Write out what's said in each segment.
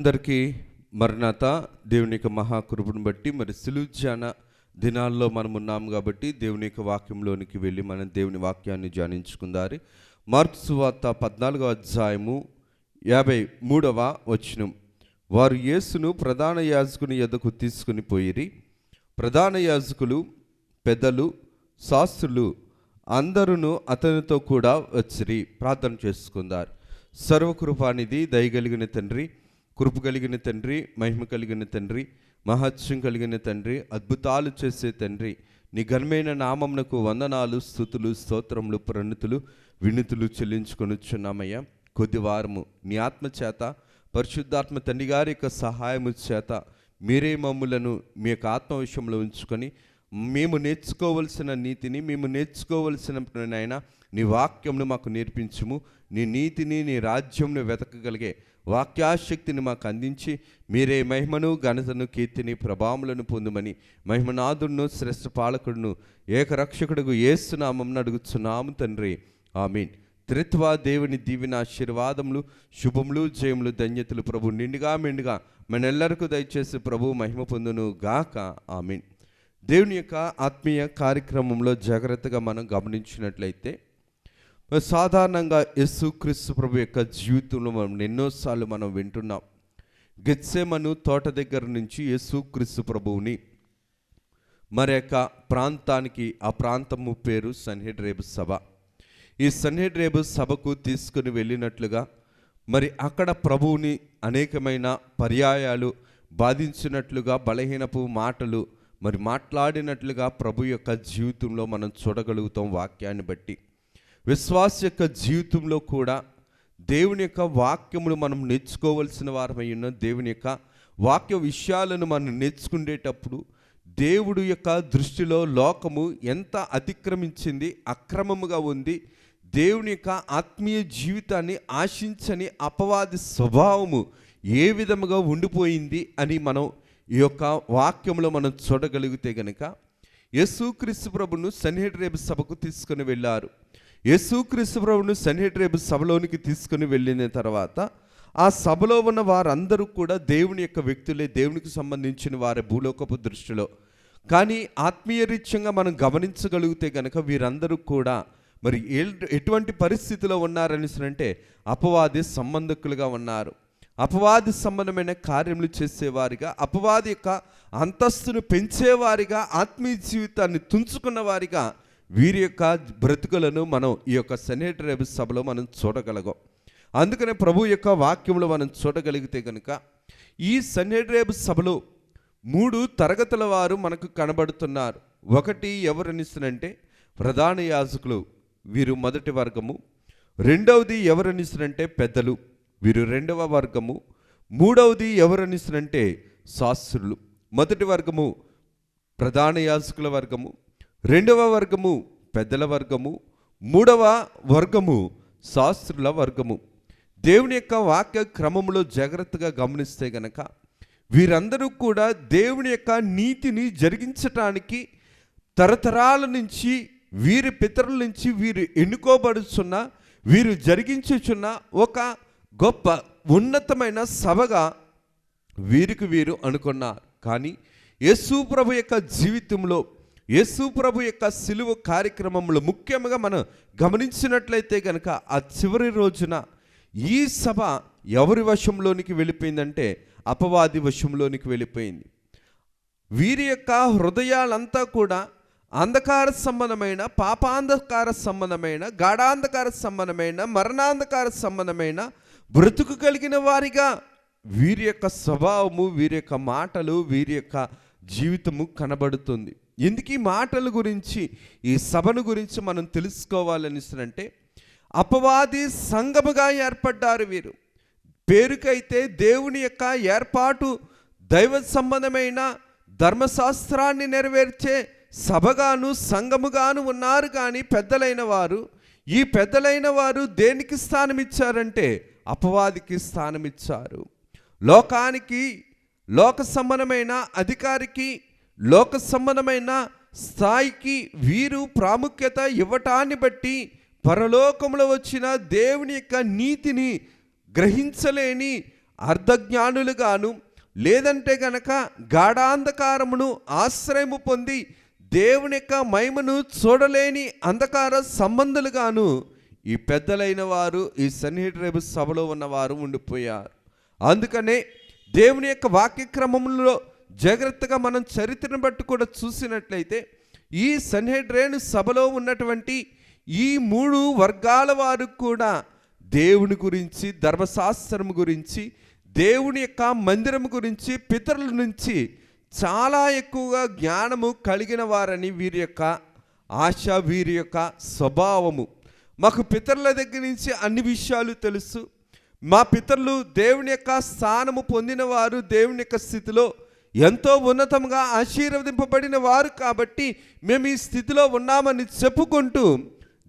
అందరికీ మరణాత దేవుని యొక్క మహాకృపను బట్టి మరి సిలువ దినాల్లో మనం ఉన్నాం కాబట్టి దేవుని యొక్క వాక్యంలోనికి వెళ్ళి మనం దేవుని వాక్యాన్ని ధ్యానించుకుందారి. మార్కు సువార్త 14వ అధ్యాయము 53వ వచనం. వారు యేసును ప్రధాన యాజకుని యొద్దకు తీసుకుని పోయిరి. ప్రధాన యాజకులు, పెద్దలు, శాస్త్రులు అందరూ అతనితో కూడా వచ్చిరి. ప్రార్థన చేసుకుందారు. సర్వకృపానిధి, దయగలిగిన తండ్రి, కృప కలిగిన తండ్రి, మహిమ కలిగిన తండ్రి, మహత్యం కలిగిన తండ్రి, అద్భుతాలు చేసే తండ్రి, నీ ఘనమైన నామమునకు వందనాలు, స్తుతులు, స్తోత్రములు, ప్రణతులు, వినుతులు చెల్లించుకొనుచున్నామయ్యా. కొద్ది వారము నీ ఆత్మ చేత, పరిశుద్ధాత్మ తండ్రి గారి యొక్క సహాయము చేత మీరే మమ్ములను మీ యొక్క ఆత్మ విషయంలో ఉంచుకొని మేము నేర్చుకోవలసిన నీతిని, మేము నేర్చుకోవలసిన నాయన నీ వాక్యంను మాకు నేర్పించుము. నీ నీతిని, నీ రాజ్యంను వెతకగలిగే వాక్యాశక్తిని మాకు అందించి మీరే మహిమను, ఘనతను, కీర్తిని, ప్రభావములను పొందుమని మహిమనాథుడును, శ్రేష్ఠ పాలకుడును, ఏకరక్షకుడుగు యేసు నామమున అడుగుచున్నాము తండ్రి, ఆమీన్. త్రిత్వ దేవుని దీవెన, ఆశీర్వాదములు, శుభములు, జయములు, ధన్యతలు ప్రభు నిండుగా మెండుగా మనెల్లరికూ దయచేసి ప్రభు మహిమ పొందును గాక, ఆమీన్. దేవుని యొక్క ఆత్మీయ కార్యక్రమంలో జాగ్రత్తగా మనం గమనించినట్లయితే సాధారణంగా యేసుక్రీస్తు ప్రభు యొక్క జీవితంలో మనం ఎన్నోసార్లు మనం వింటున్నాం. గెత్సేమను తోట దగ్గర నుంచి యేసుక్రీస్తు ప్రభువుని మరి యొక్క ప్రాంతానికి, ఆ ప్రాంతము పేరు సన్హెడ్రేబు సభ. ఈ సన్హెడ్రేబు సభకు తీసుకుని వెళ్ళినట్లుగా మరి అక్కడ ప్రభువుని అనేకమైన పర్యాయాలు బాధించినట్లుగా, బలహీనపు మాటలు మరి మాట్లాడినట్లుగా ప్రభు యొక్క జీవితంలో మనం చూడగలుగుతాం. వాక్యాన్ని బట్టి విశ్వాస యొక్క జీవితంలో కూడా దేవుని యొక్క వాక్యమును మనం నేర్చుకోవలసిన వారమై ఉన్నాం. దేవుని యొక్క వాక్య విషయాలను మనం నేర్చుకునేటప్పుడు దేవుడు యొక్క దృష్టిలో లోకము ఎంత అతిక్రమించింది, అక్రమముగా ఉంది, దేవుని యొక్క ఆత్మీయ జీవితాన్ని ఆశించని అపవాది స్వభావము ఏ విధముగా ఉండిపోయింది అని మనం ఈ యొక్క వాక్యంలో మనం చూడగలిగితే గనుక యేసుక్రీస్తు ప్రభును సన్హెడ్రేబు సభకు తీసుకుని వెళ్ళారు. యేసుక్రీస్తు ప్రభును సన్హెడ్రేబు సభలోనికి తీసుకుని వెళ్ళిన తర్వాత ఆ సభలో ఉన్న వారందరూ కూడా దేవుని యొక్క వ్యక్తులే, దేవునికి సంబంధించిన వారి భూలోకపు దృష్టిలో. కానీ ఆత్మీయ రీత్యంగా మనం గమనించగలిగితే కనుక వీరందరూ కూడా మరి ఎటువంటి పరిస్థితిలో ఉన్నారని అంటే అపవాది సంబంధకులుగా ఉన్నారు. అపవాది సంబంధమైన కార్యములు చేసేవారిగా, అపవాది యొక్క అంతస్తును పెంచేవారిగా, ఆత్మీయ జీవితాన్ని తుంచుకున్న వారిగా వీరి యొక్క బ్రతుకులను మనం ఈ యొక్క సన్హెడ్రేబు సభలో మనం చూడగలగం. అందుకనే ప్రభు యొక్క వాక్యంలో మనం చూడగలిగితే కనుక ఈ సన్హెడ్రేబు సభలో 3 తరగతుల వారు మనకు కనబడుతున్నారు. ఒకటి ఎవరనిస్తునంటే ప్రధాన యాజకులు, వీరు మొదటి వర్గము. రెండవది ఎవరనిస్తునంటే పెద్దలు, వీరు రెండవ వర్గము. మూడవది ఎవరనిస్తునంటే శాస్త్రులు. మొదటి వర్గము ప్రధాన యాజకుల వర్గము, రెండవ వర్గము పెద్దల వర్గము, మూడవ వర్గము శాస్త్రుల వర్గము. దేవుని యొక్క వాక్య క్రమంలో జాగ్రత్తగా గమనిస్తే గనక వీరందరూ కూడా దేవుని యొక్క నీతిని జరిగించటానికి తరతరాల నుంచి, వీరి పితరుల నుంచి వీరు ఎన్నుకోబడుచున్న, వీరు జరిగించుచున్న ఒక గొప్ప ఉన్నతమైన సభగా వీరికి వీరు అనుకున్నారు. కానీ యేసు ప్రభు యొక్క జీవితంలో, యేసు ప్రభు యొక్క సిలువ కార్యక్రమంలో ముఖ్యంగా మనం గమనించినట్లయితే కనుక ఆ చివరి రోజున ఈ సభ ఎవరి వశంలోనికి వెళ్ళిపోయిందంటే అపవాది వశంలోనికి వెళ్ళిపోయింది. వీరి యొక్క హృదయాలంతా కూడా అంధకార సంబంధమైన, పాపాంధకార సంబంధమైన, గాఢాంధకార సంబంధమైన, మరణాంధకార సంబంధమైన బ్రతుకు కలిగిన వారిగా వీరి యొక్క స్వభావము, వీరి యొక్క మాటలు, వీరి యొక్క జీవితము కనబడుతుంది. ఎందుకు ఈ మాటల గురించి, ఈ సభను గురించి మనం తెలుసుకోవాలని అంటే అపవాది సంఘముగా ఏర్పడ్డారు వీరు. పేరుకైతే దేవుని యొక్క ఏర్పాటు, దైవ సంబంధమైన ధర్మశాస్త్రాన్ని నెరవేర్చే సభగాను సంఘముగాను ఉన్నారు. కానీ పెద్దలైన వారు, ఈ పెద్దలైన వారు దేనికి స్థానం ఇచ్చారంటే అపవాదికి స్థానం ఇచ్చారు. లోకానికి, లోక సంబంధమైన అధికారికి, లోక సంబంధమైన స్థాయికి వీరు ప్రాముఖ్యత ఇవ్వటాన్ని బట్టి పరలోకంలో వచ్చిన దేవుని యొక్క నీతిని గ్రహించలేని అర్ధజ్ఞానులుగాను, లేదంటే గనక గాఢాంధకారమును ఆశ్రయము పొంది దేవుని యొక్క మహిమను చూడలేని అంధకార సంబంధులుగాను ఈ పెద్దలైన వారు ఈ సన్హెద్రీను సభలో ఉన్నవారు ఉండిపోయారు. అందుకనే దేవుని యొక్క వాక్యక్రమంలో జాగ్రత్తగా మనం చరిత్రను బట్టి కూడా చూసినట్లయితే ఈ సన్హెద్రీను సభలో ఉన్నటువంటి ఈ 3 వర్గాల వారు కూడా దేవుని గురించి, ధర్మశాస్త్రం గురించి, దేవుని యొక్క మందిరం గురించి పితరుల నుంచి చాలా ఎక్కువగా జ్ఞానము కలిగిన వారని వీరి యొక్క ఆశ, వీరి యొక్క స్వభావము. మాకు పితరుల దగ్గర నుంచి అన్ని విషయాలు తెలుసు, మా పితరులు దేవుని యొక్క స్థానము పొందిన వారు, దేవుని యొక్క స్థితిలో ఎంతో ఉన్నతంగా ఆశీర్వదింపబడిన వారు కాబట్టి మేము ఈ స్థితిలో ఉన్నామని చెప్పుకుంటూ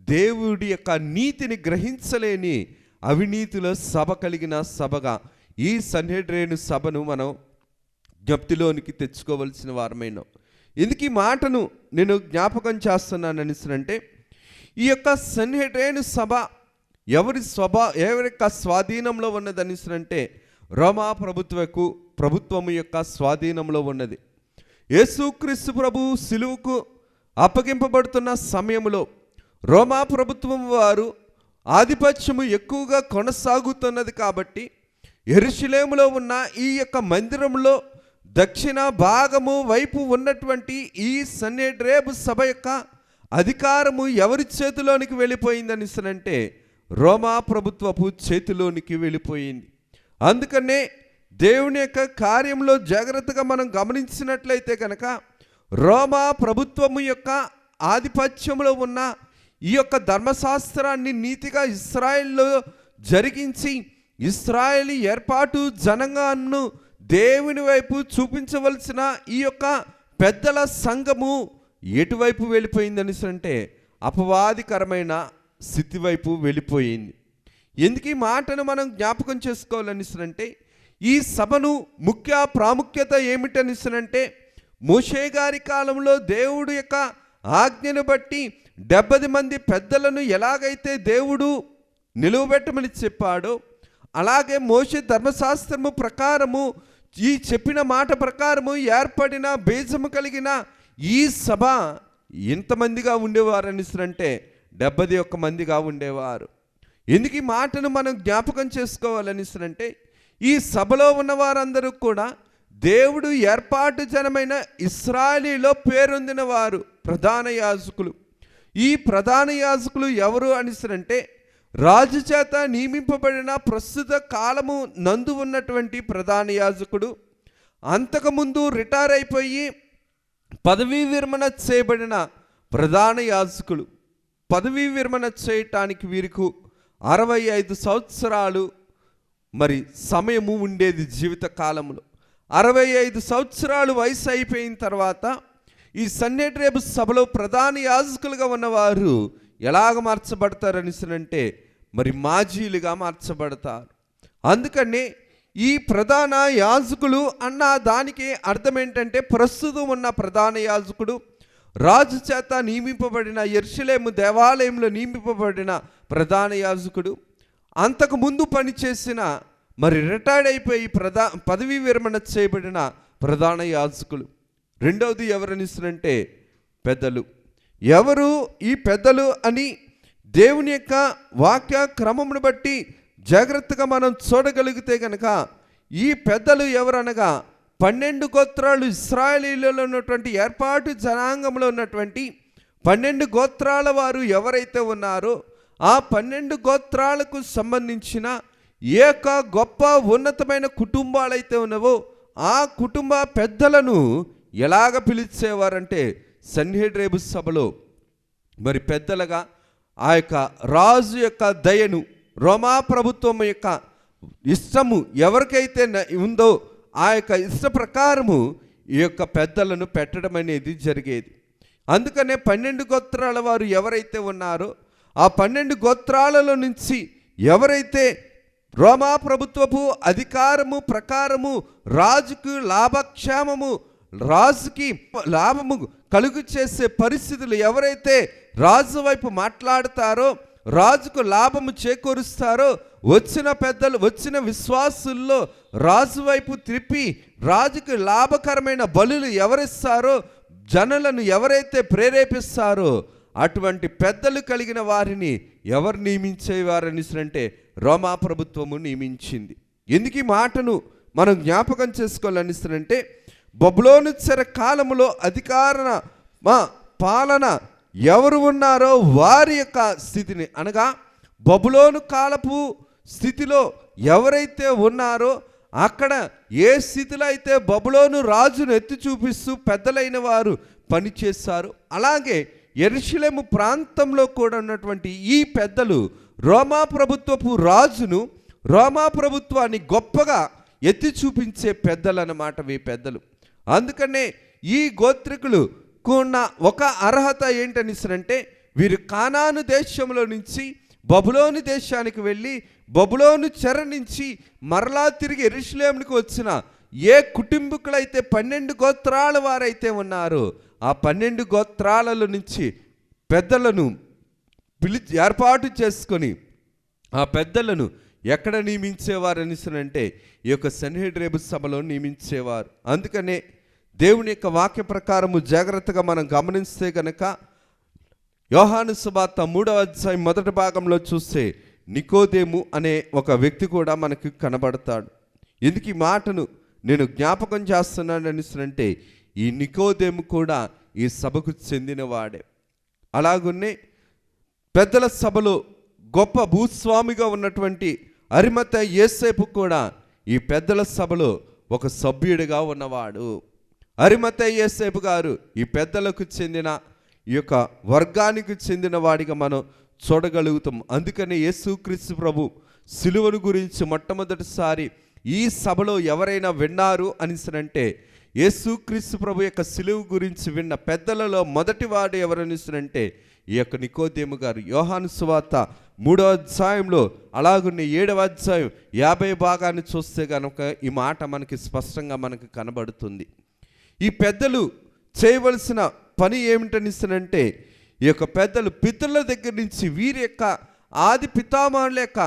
దేవుడి యొక్క నీతిని గ్రహించలేని అవినీతిలో సభ కలిగిన సభగా ఈ సన్హెద్రీను సభను మనం జ్ఞప్తిలోనికి తెచ్చుకోవలసిన వారమైనాం. ఎందుకు ఈ మాటను నేను జ్ఞాపకం చేస్తున్నాను అంటే, ఈ యొక్క సన్హెద్రీను సభ ఎవరి యొక్క స్వాధీనంలో ఉన్నదని అంటే రోమా ప్రభుత్వము యొక్క స్వాధీనంలో ఉన్నది. యేసుక్రీస్తు ప్రభు సిలువకు అప్పగింపబడుతున్న సమయంలో రోమా ప్రభుత్వం వారు ఆధిపత్యము ఎక్కువగా కొనసాగుతున్నది కాబట్టి యెరూషలేములో ఉన్న ఈ యొక్క మందిరంలో దక్షిణ భాగము వైపు ఉన్నటువంటి ఈ సన్హెద్రీను సభ యొక్క అధికారము ఎవరి చేతిలోనికి వెళ్ళిపోయిందని అంటే రోమా ప్రభుత్వపు చేతిలోనికి వెళ్ళిపోయింది. అందుకనే దేవుని యొక్క కార్యంలో జాగ్రత్తగా మనం గమనించినట్లయితే కనుక రోమా ప్రభుత్వము యొక్క ఆధిపత్యంలో ఉన్న ఈ యొక్క ధర్మశాస్త్రాన్ని నీతిగా ఇశ్రాయేల్లో జరిగించి ఇశ్రాయేలీ ఏర్పాటు జనాంగాన్ని దేవుని వైపు చూపించవలసిన ఈ యొక్క పెద్దల సంఘము ఎటువైపు వెళ్ళిపోయిందని అంటే అపవాదికరమైన స్థితి వైపు వెళ్ళిపోయింది. ఎందుకు ఈ మాటను మనం జ్ఞాపకం చేసుకోవాలని అంటే, ఈ సభను ముఖ్య ప్రాముఖ్యత ఏమిటని అంటే, మోషే గారి కాలంలో దేవుడు యొక్క ఆజ్ఞను బట్టి 70 మంది పెద్దలను ఎలాగైతే దేవుడు నిలువబెట్టమని చెప్పాడో, అలాగే మోషే ధర్మశాస్త్రము ప్రకారము ఈ చెప్పిన మాట ప్రకారము ఏర్పడిన బీజము కలిగిన ఈ సభ ఎంతమందిగా ఉండేవారని అంటే 71 మందిగా ఉండేవారు. ఎందుకు ఈ మాటను మనం జ్ఞాపకం చేసుకోవాలని అంటే, ఈ సభలో ఉన్న వారందరూ కూడా దేవుడు ఏర్పాటు జనమైన ఇశ్రాయేలీలో పేరొందిన వారు ప్రధాన యాజకులు. ఈ ప్రధాన యాజకులు ఎవరు అని అంటే రాజు చేత నియమింపబడిన ప్రస్తుత కాలము నందు ఉన్నటువంటి ప్రధాన యాజకుడు, అంతకుముందు రిటైర్ అయిపోయి పదవీ విరమణ చేయబడిన ప్రధాన యాజకులు. పదవీ విరమణ చేయటానికి వీరికి 65 సంవత్సరాలు మరి సమయము ఉండేది జీవిత కాలంలో. 65 సంవత్సరాలు వయసు అయిపోయిన తర్వాత ఈ సన్హెద్రీను సభలో ప్రధాన యాజకులుగా ఉన్నవారు ఎలాగ మార్చబడతారని అంటే మరి మాజీలుగా మార్చబడతారు. అందుకనే ఈ ప్రధాన యాజకులు అన్న దానికి అర్థం ఏంటంటే, ప్రస్తుతం ఉన్న ప్రధాన యాజకుడు రాజు చేత నియమింపబడిన యెరూషలేము దేవాలయంలో నియమింపబడిన ప్రధాన యాజకుడు, అంతకు ముందు పనిచేసిన మరి రిటైర్డ్ అయిపోయి పదవీ విరమణ చేయబడిన ప్రధాన యాజకులు. రెండవది ఎవరని అంటే పెద్దలు. ఎవరు ఈ పెద్దలు అని దేవుని యొక్క వాక్య క్రమమును బట్టి జాగ్రత్తగా మనం చూడగలిగితే కనుక ఈ పెద్దలు ఎవరనగా 12 గోత్రాలు ఇశ్రాయేలీలలో ఉన్నటువంటి ఏర్పాటు జనాంగంలో ఉన్నటువంటి 12 గోత్రాల వారు ఎవరైతే ఉన్నారో ఆ 12 గోత్రాలకు సంబంధించిన ఏ యొక్క గొప్ప ఉన్నతమైన కుటుంబాలైతే ఉన్నావో ఆ కుటుంబ పెద్దలను ఎలాగ పిలిచేవారంటే సన్హెద్రీను సభలో మరి పెద్దలుగా ఆ యొక్క రాజు యొక్క దయను, రోమా ప్రభుత్వం యొక్క ఇష్టము ఎవరికైతే ఉందో ఆ యొక్క ఇష్ట ప్రకారము ఈ యొక్క పెద్దలను పెట్టడం అనేది జరిగేది. అందుకనే 12 గోత్రాల వారు ఎవరైతే ఉన్నారో ఆ 12 గోత్రాలలో నుంచి ఎవరైతే రోమా ప్రభుత్వపు అధికారము ప్రకారము రాజుకు లాభక్షేమము, రాజుకి లాభము కలుగు చేసే పరిస్థితులు ఎవరైతే రాజు వైపు మాట్లాడతారో, రాజుకు లాభము చేకూరుస్తారో వచ్చిన విశ్వాసుల్లో రాజు వైపు త్రిప్పి రాజుకు లాభకరమైన బలులు ఎవరిస్తారో, జనులను ఎవరైతే ప్రేరేపిస్తారో అటువంటి పెద్దలు కలిగిన వారిని ఎవరు నియమించేవారని అంటే రోమా ప్రభుత్వము నియమించింది. ఎందుకు ఈ మాటను మనం జ్ఞాపకం చేసుకోవాలనిస్తారంటే, బబులోను చెర కాలములో పాలన ఎవరు ఉన్నారో వారి యొక్క స్థితిని, అనగా బబులోను కాలపు స్థితిలో ఎవరైతే ఉన్నారో అక్కడ ఏ స్థితిలో అయితే బబులోను రాజును ఎత్తి చూపిస్తూ పెద్దలైన వారు పనిచేస్తారు, అలాగే యెరూషలేము ప్రాంతంలో కూడా ఉన్నటువంటి ఈ పెద్దలు రోమా ప్రభుత్వపు రాజును, రోమా ప్రభుత్వాన్ని గొప్పగా ఎత్తి చూపించే పెద్దలు అన్నమాట ఈ పెద్దలు. అందుకనే ఈ గోత్రికులు ఉన్న ఒక అర్హత ఏంటనిసరంటే, వీరు కానాను దేశంలో నుంచి బబులోను దేశానికి వెళ్ళి బబులోను చెర నుంచి మరలా తిరిగి యెరూషలేమునికి వచ్చిన ఏ కుటుంబీకులైతే 12 గోత్రాల వారైతే ఉన్నారో ఆ 12 గోత్రాలలో నుంచి పెద్దలను ఏర్పాటు చేసుకొని ఆ పెద్దలను ఎక్కడ నియమించేవారు అనిసనంటే ఈ యొక్క సన్హెద్రిబు సభలో నియమించేవారు. అందుకనే దేవుని యొక్క వాక్య ప్రకారము జాగ్రత్తగా మనం గమనిస్తే కనుక యోహాను సువార్త 3వ అధ్యాయం మొదటి భాగంలో చూస్తే నికోదేము అనే ఒక వ్యక్తి కూడా మనకు కనబడతాడు. ఎందుకు ఈ మాటను నేను జ్ఞాపకం చేస్తున్నాను అనిసనంటే, ఈ నికోదేము కూడా ఈ సభకు చెందినవాడే. అలాగున్నే పెద్దల సభలో గొప్ప భూస్వామిగా ఉన్నటువంటి అరిమతయి యోసేపు కూడా ఈ పెద్దల సభలో ఒక సభ్యుడిగా ఉన్నవాడు. అరిమతయి యోసేపు గారు ఈ పెద్దలకు చెందిన ఈ యొక్క వర్గానికి చెందిన వాడిగా మనం చూడగలుగుతాం. అందుకని యేసుక్రీస్తు ప్రభు సిలువను గురించి మొట్టమొదటిసారి ఈ సభలో ఎవరైనా విన్నారు అనిసనంటే, యేసుక్రీస్తు ప్రభు యొక్క సిలువ గురించి విన్న పెద్దలలో మొదటివాడు ఎవరనిసనంటే ఈ యొక్క నికోదేము గారు. యోహాను సువార్త 3వ అధ్యాయంలో అలాగున్న 7వ అధ్యాయం 50 భాగాన్ని చూస్తే కనుక ఈ మాట మనకి స్పష్టంగా మనకు కనబడుతుంది. ఈ పెద్దలు చేయవలసిన పని ఏమిటనిస్తానంటే, ఈ యొక్క పెద్దలు పితరుల దగ్గర నుంచి వీరి యొక్క ఆది పితామహుల యొక్క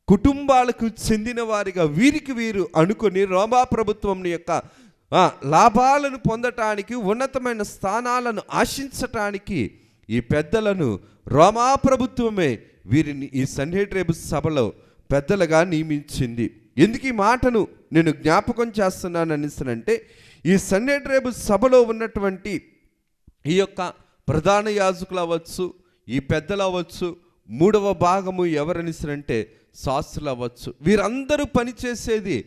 కుటుంబాలకు చెందిన వారిగా వీరికి వీరు అనుకొని రోమా ప్రభుత్వం యొక్క లాభాలను పొందటానికి, ఉన్నతమైన స్థానాలను ఆశించటానికి ఈ పెద్దలను రోమా ప్రభుత్వమే వీరిని ఈ సన్హెద్రిబు సభలో పెద్దలుగా నియమించింది. ఎందుకు ఈ మాటను నేను జ్ఞాపకం చేస్తున్నాను అనిసనంటే, ఈ సన్హెద్రిబు సభలో ఉన్నటువంటి ఈ యొక్క ప్రధాన యాజకులు అవ్వచ్చు, ఈ పెద్దలు అవ్వచ్చు, 3వ భాగము ఎవరనిసరంటే శాస్త్రులు అవ్వచ్చు, వీరందరూ పనిచేసేది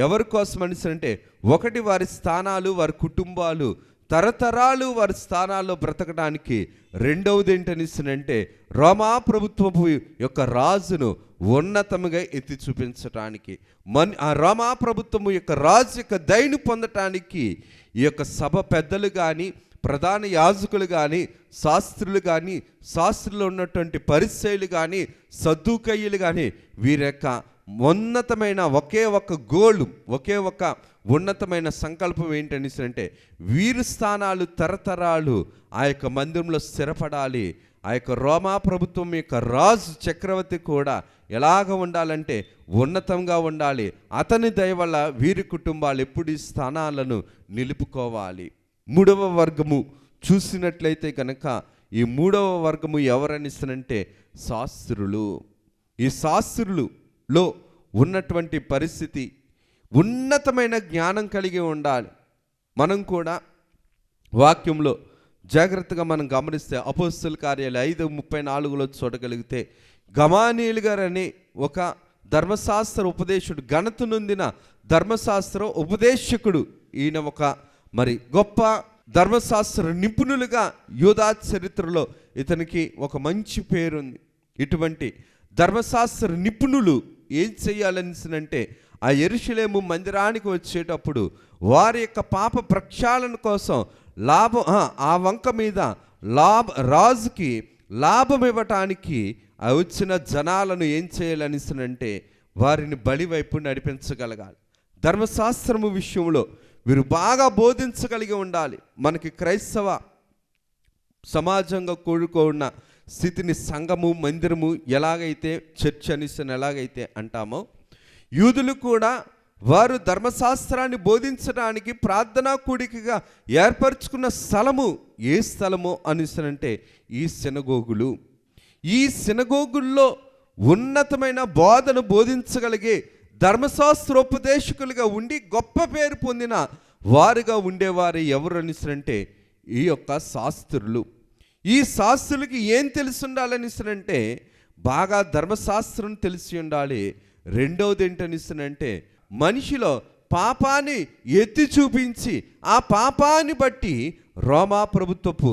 ఎవరి కోసం అనిసరంటే, ఒకటి వారి స్థానాలు, వారి కుటుంబాలు తరతరాలు వారి స్థానాల్లో బ్రతకడానికి, రెండవది ఏంటనిసనంటే రోమా ప్రభుత్వపు యొక్క రాజును ఉన్నతముగా ఎత్తి చూపించటానికి, ఆ రోమా ప్రభుత్వము యొక్క రాజు యొక్క దయను పొందటానికి ఈ యొక్క సభ పెద్దలు కానీ, ప్రధాన యాజకులు కానీ, శాస్త్రులు కానీ, శాస్త్రులు ఉన్నటువంటి పరిసయ్యులు కానీ, సద్దూకయ్యులు కానీ వీరి యొక్క ఉన్నతమైన ఒకే ఒక గోల్, ఒకే ఒక ఉన్నతమైన సంకల్పం ఏంటనిసంటే, వీరి స్థానాలు తరతరాలు ఆ యొక్క మందిరంలో స్థిరపడాలి. ఆ యొక్క రోమా ప్రభుత్వం యొక్క రాజు చక్రవర్తి కూడా ఎలాగ ఉండాలంటే ఉన్నతంగా ఉండాలి. అతని దయ వల్ల వీరి కుటుంబాలు ఎప్పుడు ఈ స్థానాలను నిలుపుకోవాలి. 3వ వర్గము చూసినట్లయితే కనుక ఈ 3వ వర్గము ఎవరనిస్తానంటే శాస్త్రులు. ఈ శాస్త్రులలో ఉన్నటువంటి పరిస్థితి ఉన్నతమైన జ్ఞానం కలిగి ఉండాలి. మనం కూడా వాక్యంలో జాగ్రత్తగా మనం గమనిస్తే అపోస్తలుల కార్యాలు 5:34లో చూడగలిగితే, గమాలీయేలు గారు అనే ఒక ధర్మశాస్త్ర ఉపదేశుడు, ఘనత నొందిన ధర్మశాస్త్ర ఉపదేశకుడు, ఈయన ఒక గొప్ప ధర్మశాస్త్ర నిపుణులుగా యూదా చరిత్రలో ఇతనికి ఒక మంచి పేరుంది. ఇటువంటి ధర్మశాస్త్ర నిపుణులు ఏం చేయాలనిసినంటే, ఆ యెరూషలేము మందిరానికి వచ్చేటప్పుడు వారి యొక్క పాప ప్రక్షాళన కోసం ఆ వంక మీద రాజుకి లాభం ఇవ్వటానికి ఆ వచ్చిన జనాలను ఏం చేయాలనిసినంటే వారిని బలి వైపు నడిపించగలగాలి. ధర్మశాస్త్రము విషయంలో వీరు బాగా బోధించగలిగి ఉండాలి. మనకి క్రైస్తవ సమాజంగా కూడుకున్న స్థితిని సంఘము, మందిరము ఎలాగైతే చర్చ్ అనేసి ఎలాగైతే అంటామో, యూదులు కూడా వారు ధర్మశాస్త్రాన్ని బోధించడానికి ప్రార్థనా కూడికగా ఏర్పరచుకున్న స్థలము ఏ స్థలము అనేసనంటే ఈ సినగోగులు. ఈ సినగోగుల్లో ఉన్నతమైన బోధను బోధించగలిగే ధర్మశాస్త్రోపదేశకులుగా ఉండి గొప్ప పేరు పొందిన వారుగా ఉండేవారు ఎవరు అనేసరంటే ఈ యొక్క శాస్త్రులు. ఈ శాస్త్రులకి ఏం తెలిసి ఉండాలనిసరంటే బాగా ధర్మశాస్త్రం తెలిసి ఉండాలి. రెండవది ఏంటనిసనంటే మనిషిలో పాపాన్ని ఎత్తి చూపించి ఆ పాపాన్ని బట్టి రోమా ప్రభుత్వపు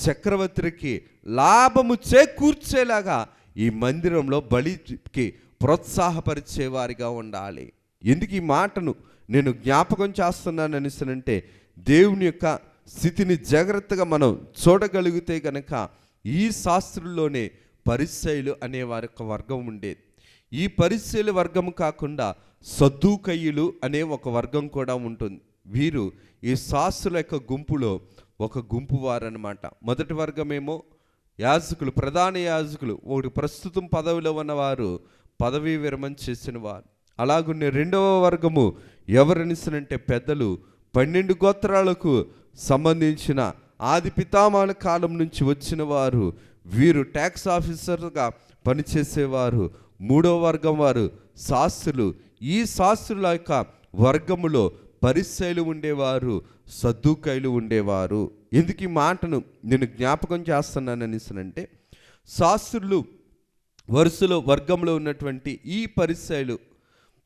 చక్రవర్తికి లాభము చేకూర్చేలాగా ఈ మందిరంలో బలికి ప్రోత్సాహపరిచేవారిగా ఉండాలి. ఎందుకు ఈ మాటను నేను జ్ఞాపకం చేస్తున్నాను అనేసనంటే దేవుని యొక్క స్థితిని జాగ్రత్తగా మనం చూడగలిగితే కనుక ఈ శాస్త్రుల్లోనే పరిసయ్యులు అనే వారి యొక్క వర్గం ఉండేది. ఈ పరిసయ్యుల వర్గం కాకుండా సద్దూకయ్యులు అనే ఒక వర్గం కూడా ఉంటుంది. వీరు ఈ శాస్త్రుల యొక్క గుంపులో ఒక గుంపు వారనమాట. మొదటి వర్గమేమో యాజకులు, ప్రధాన యాజకులు, ఒకటి ప్రస్తుతం పదవిలో ఉన్నవారు, పదవీ విరమణ చేసిన వారు. అలాగునే రెండవ వర్గము ఎవరనిసనంటే పెద్దలు, 12 గోత్రాలకు సంబంధించిన ఆది పితామహుల కాలం నుంచి వచ్చిన వారు. వీరు ట్యాక్స్ ఆఫీసర్గా పనిచేసేవారు. మూడవ వర్గం వారు శాస్త్రులు. ఈ శాస్త్రుల యొక్క వర్గములో పరిసయ్యులు ఉండేవారు, సద్దూకయ్యులు ఉండేవారు. ఎందుకు ఈ మాటను నేను జ్ఞాపకం చేస్తున్నాను అనేసనంటే శాస్త్రులు వరుసలో వర్గంలో ఉన్నటువంటి ఈ పరిసయ్యులు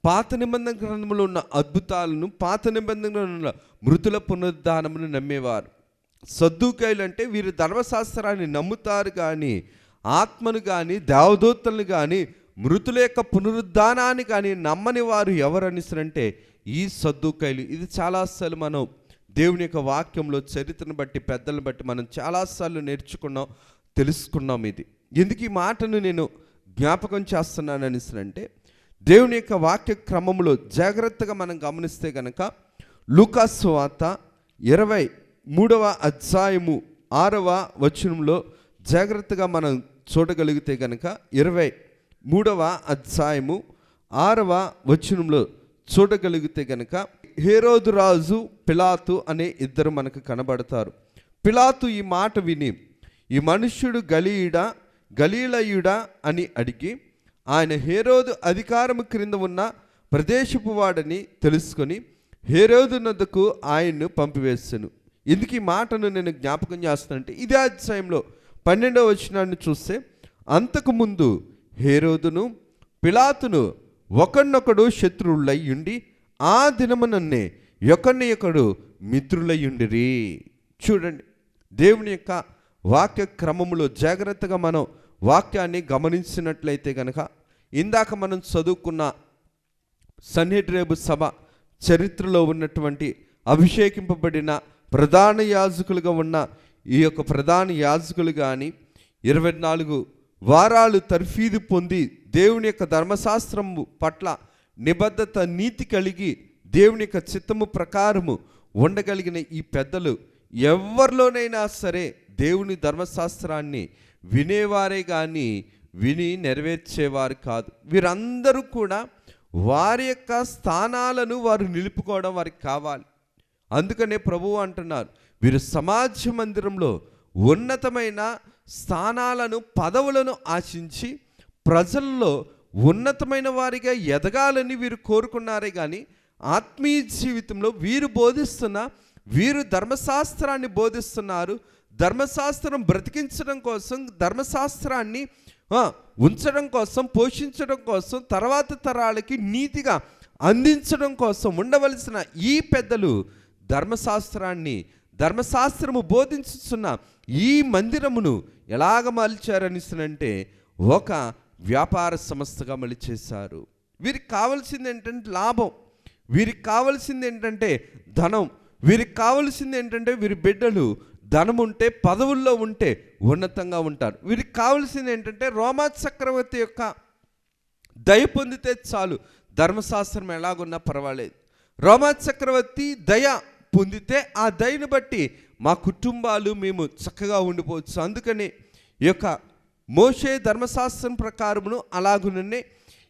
పాత నిబంధన గ్రంథంలో ఉన్న అద్భుతాలను, పాత నిబంధనలో ఉన్న మృతుల పునరుద్ధానమును నమ్మేవారు. సద్దూకయ్యులు అంటే వీరు ధర్మశాస్త్రాన్ని నమ్ముతారు కానీ ఆత్మను కానీ దేవదూతలను కానీ మృతుల యొక్క పునరుద్ధానాన్ని కానీ నమ్మని వారు ఎవరనిసరంటే ఈ సద్దూకయ్యులు. ఇది చాలాసార్లు మనం దేవుని యొక్క వాక్యంలో చరిత్రను బట్టి, పెద్దలను బట్టి మనం చాలాసార్లు నేర్చుకున్నాం, తెలుసుకున్నాం. ఇది ఎందుకు ఈ మాటను నేను జ్ఞాపకం చేస్తున్నాను అనేసరంటే దేవుని యొక్క వాక్య క్రమంలో జాగ్రత్తగా మనం గమనిస్తే కనుక లూకా సువార్త 23వ అధ్యాయము 6వ వచనంలో జాగ్రత్తగా మనం చూడగలిగితే కనుక 23వ అధ్యాయము 6వ వచనంలో చూడగలిగితే కనుక హేరోదు రాజు, పిలాతు అనే ఇద్దరు మనకు కనబడతారు. పిలాతు ఈ మాట విని ఈ మనుష్యుడు గలీలయుడా అని అడిగి ఆయన హేరోదు అధికారము క్రింద ఉన్న ప్రదేశపు వాడని తెలుసుకొని హేరోదు నొద్దకు ఆయన్ను పంపివేసెను. ఎందుకు ఈ మాటను నేను జ్ఞాపకం చేస్తానంటే ఇదే అధ్యాయంలో 12వ వచనాన్ని చూస్తే అంతకుముందు హేరోదును పిలాతును ఒకరినొకడు శత్రువులై ఉండి ఆ దినమునన్నే ఒకరినొకడు మిత్రులై ఉండిరి. చూడండి, దేవుని యొక్క వాక్య క్రమములో జాగ్రత్తగా మనం వాక్యాన్ని గమనించినట్లయితే కనుక ఇందాక మనం చదువుకున్న సన్హెడ్రేబు సభ చరిత్రలో ఉన్నటువంటి అభిషేకింపబడిన ప్రధాన యాజకులుగా ఉన్న ఈ యొక్క ప్రధాన యాజకులు కానీ 24 వారాలు తర్ఫీదు పొంది దేవుని యొక్క ధర్మశాస్త్రం పట్ల నిబద్ధత, నీతి కలిగి దేవుని యొక్క చిత్తము ప్రకారము ఉండగలిగిన ఈ పెద్దలు ఎవరిలోనైనా సరే దేవుని ధర్మశాస్త్రాన్ని వినేవారే కానీ విని నెరవేర్చేవారు కాదు. వీరందరూ కూడా వారి యొక్క స్థానాలను వారు నిలుపుకోవడం వారికి కావాలి. అందుకనే ప్రభువు అంటున్నారు, వీరు సమాజ మందిరంలో ఉన్నతమైన స్థానాలను, పదవులను ఆశించి ప్రజల్లో ఉన్నతమైన వారిగా ఎదగాలని వీరు కోరుకున్నారే కానీ ఆత్మీయ జీవితంలో వీరు ధర్మశాస్త్రాన్ని బోధిస్తున్నారు. ధర్మశాస్త్రం బ్రతికించడం కోసం, ధర్మశాస్త్రాన్ని ఉంచడం కోసం, పోషించడం కోసం, తర్వాత తరాలకి నీతిగా అందించడం కోసం ఉండవలసిన ఈ పెద్దలు ధర్మశాస్త్రము బోధించుతున్న ఈ మందిరమును ఎలాగ మలిచారనిసనంటే ఒక వ్యాపార సంస్థగా మలిచేశారు. వీరికి కావాల్సింది ఏంటంటే లాభం, వీరికి కావాల్సింది ఏంటంటే ధనం, వీరికి కావాల్సింది ఏంటంటే వీరి బిడ్డలు ధనం ఉంటే, పదవుల్లో ఉంటే ఉన్నతంగా ఉంటారు. వీరికి కావాల్సింది ఏంటంటే రోమా చక్రవర్తి యొక్క దయ పొందితే చాలు, ధర్మశాస్త్రం ఎలాగున్నా పర్వాలేదు. రోమా చక్రవర్తి దయ పొందితే ఆ దయను బట్టి మా కుటుంబాలు మేము చక్కగా ఉండిపోవచ్చు. అందుకని ఈ యొక్క మోషే ధర్మశాస్త్రం ప్రకారమును అలాగుననే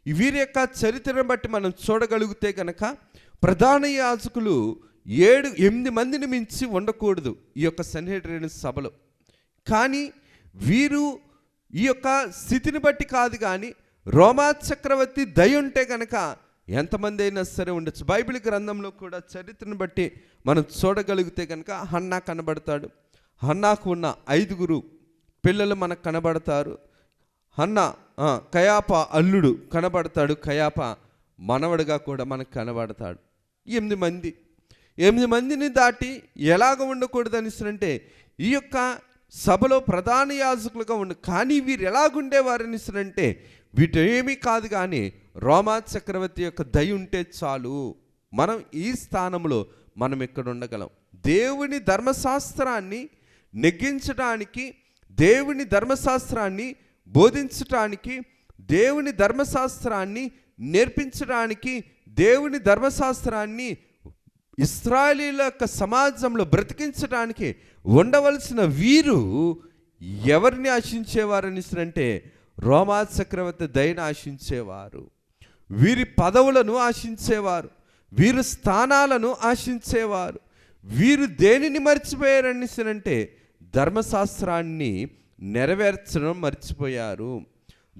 వీరి యొక్క చరిత్రను బట్టి మనం చూడగలిగితే కనుక ప్రధాన యాజకులు 8 మందిని మించి ఉండకూడదు ఈ యొక్క సన్హెడ్రిన్ సభలో. కానీ వీరు ఈ యొక్క స్థితిని బట్టి కాదు, కానీ రోమా చక్రవర్తి దయ ఉంటే కనుక ఎంతమంది అయినా సరే ఉండొచ్చు. బైబిల్ గ్రంథంలో కూడా చరిత్రను బట్టి మనం చూడగలిగితే కనుక హన్నా కనబడతాడు. హన్నాకు ఉన్న 5 పిల్లలు మనకు కనబడతారు. హన్నా కయాప అల్లుడు కనబడతాడు. కయాప మనవడుగా కూడా మనకు కనబడతాడు. 8 మందిని దాటి ఎలాగ ఉండకూడదు అనిసరంటే ఈ యొక్క సభలో ప్రధాన యాజకులుగా కానీ వీరు ఎలాగుండేవారు అనిసరంటే వీటేమీ కాదు, కానీ రోమా చక్రవర్తి యొక్క దయ ఉంటే చాలు, మనం ఈ స్థానంలో మనం ఇక్కడ ఉండగలం. దేవుని ధర్మశాస్త్రాన్ని నెగ్గించడానికి, దేవుని ధర్మశాస్త్రాన్ని బోధించటానికి, దేవుని ధర్మశాస్త్రాన్ని నేర్పించడానికి, దేవుని ధర్మశాస్త్రాన్ని ఇశ్రాయేలీయుల యొక్క సమాజంలో బ్రతికించడానికి ఉండవలసిన వీరు ఎవరిని ఆశించేవారనిసరంటే రోమా చక్రవర్తి దయను ఆశించేవారు. వీరి పదవులను ఆశించేవారు, వీరు స్థానాలను ఆశించేవారు. వీరు దేనిని మర్చిపోయారనిసరంటే ధర్మశాస్త్రాన్ని నెరవేర్చడం మర్చిపోయారు.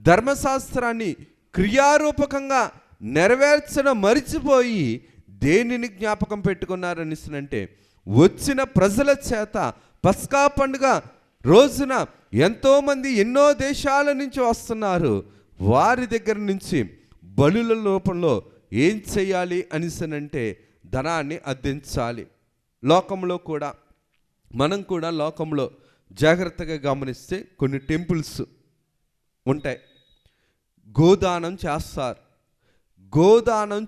ధర్మశాస్త్రాన్ని క్రియారూపకంగా నెరవేర్చడం మర్చిపోయి దేనిని జ్ఞాపకం పెట్టుకున్నారనిసరంటే వచ్చిన ప్రజల చేత పస్కా పండుగ రోజున ఎంతోమంది ఎన్నో దేశాల నుంచి వస్తున్నారు. వారి దగ్గర నుంచి బలుల రూపంలో ఏం చేయాలి అనిసనంటే ధనాన్ని అద్దించాలి. లోకంలో కూడా మనం కూడా లోకంలో జాగ్రత్తగా గమనిస్తే కొన్ని టెంపుల్స్ ఉంటాయి. గోదానం చేస్తారు. గోదానం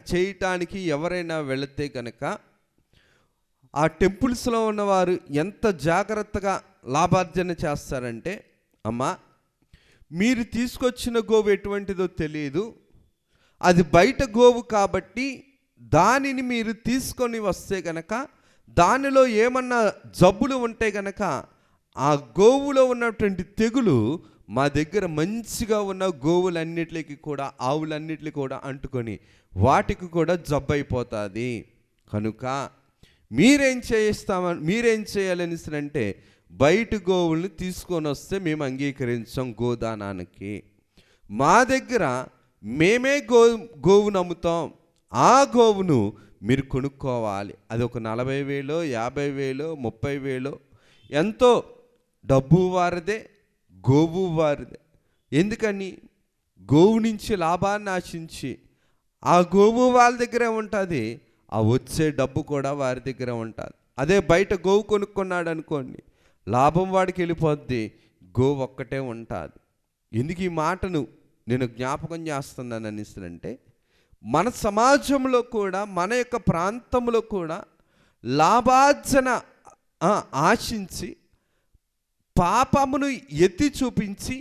చేయటానికి ఎవరైనా వెళితే కనుక ఆ టెంపుల్స్లో ఉన్నవారు ఎంత జాగ్రత్తగా లాభార్జన చేస్తారంటే, అమ్మా మీరు తీసుకొచ్చిన గోవు ఎటువంటిదో తెలియదు, అది బయట గోవు కాబట్టి దానిని మీరు తీసుకొని వస్తే కనుక దానిలో ఏమన్నా జబ్బులు ఉంటే కనుక ఆ గోవులో ఉన్నటువంటి తెగులు మా దగ్గర మంచిగా ఉన్న గోవులన్నిటికి కూడా, ఆవులన్నిటికి కూడా అంటుకొని వాటికి కూడా జబ్బు అయిపోతుంది. కనుక మీరేం చేయాలని అంటే బయట గోవుల్ని తీసుకొని వస్తే మేము అంగీకరించాం గోదానానికి. మా దగ్గర మేమే గోవును అమ్ముతాం, ఆ గోవును మీరు కొనుక్కోవాలి. అది ఒక 40,000, 50,000, 30,000 ఎంతో డబ్బు వారిదే, గోవు వారిదే. ఎందుకని? గోవు నుంచి లాభాన్ని ఆశించి ఆ గోవు వాళ్ళ దగ్గరే ఉంటుంది, ఆ వచ్చే డబ్బు కూడా వారి దగ్గర ఉంటుంది. అదే బయట గోవు కొనుక్కున్నాడు అనుకోండి, లాభం వాడికి వెళ్ళిపోద్ది, గోవు ఒక్కటే ఉంటుంది. ఎందుకు ఈ మాటను నేను జ్ఞాపకం చేస్తున్నాను అనిస్తుందంటే, మన సమాజంలో కూడా మన యొక్క ప్రాంతంలో కూడా లాభార్జన ఆశించి పాపమును ఎత్తి చూపించి,